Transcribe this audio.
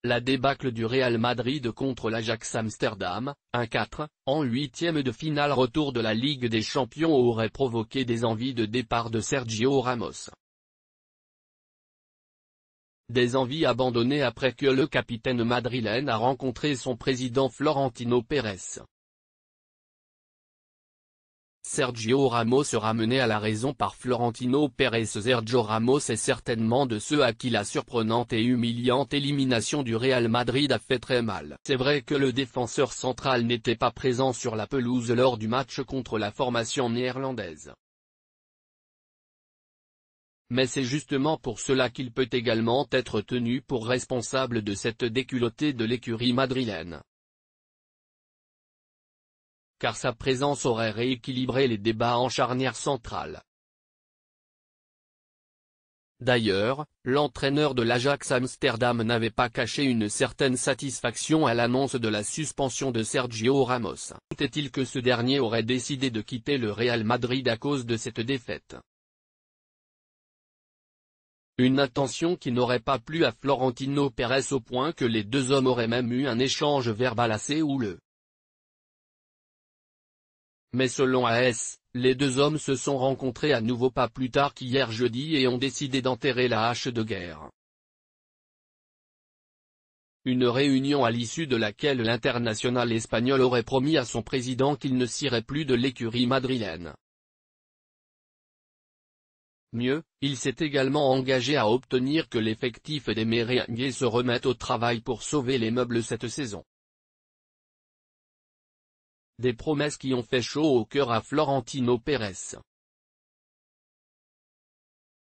La débâcle du Real Madrid contre l'Ajax Amsterdam, 1-4, en huitième de finale retour de la Ligue des Champions aurait provoqué des envies de départ de Sergio Ramos. Des envies abandonnées après que le capitaine madrilène a rencontré son président Florentino Pérez. Sergio Ramos sera mené à la raison par Florentino Pérez. Sergio Ramos est certainement de ceux à qui la surprenante et humiliante élimination du Real Madrid a fait très mal. C'est vrai que le défenseur central n'était pas présent sur la pelouse lors du match contre la formation néerlandaise. Mais c'est justement pour cela qu'il peut également être tenu pour responsable de cette déculottée de l'écurie madrilène. Car sa présence aurait rééquilibré les débats en charnière centrale. D'ailleurs, l'entraîneur de l'Ajax Amsterdam n'avait pas caché une certaine satisfaction à l'annonce de la suspension de Sergio Ramos. Est-il que ce dernier aurait décidé de quitter le Real Madrid à cause de cette défaite? Une attention qui n'aurait pas plu à Florentino Pérez au point que les deux hommes auraient même eu un échange verbal assez houleux. Mais selon AS, les deux hommes se sont rencontrés à nouveau pas plus tard qu'hier jeudi et ont décidé d'enterrer la hache de guerre. Une réunion à l'issue de laquelle l'international espagnol aurait promis à son président qu'il ne cirait plus de l'écurie madrilène. Mieux, il s'est également engagé à obtenir que l'effectif des merengues se remette au travail pour sauver les meubles cette saison. Des promesses qui ont fait chaud au cœur à Florentino Pérez.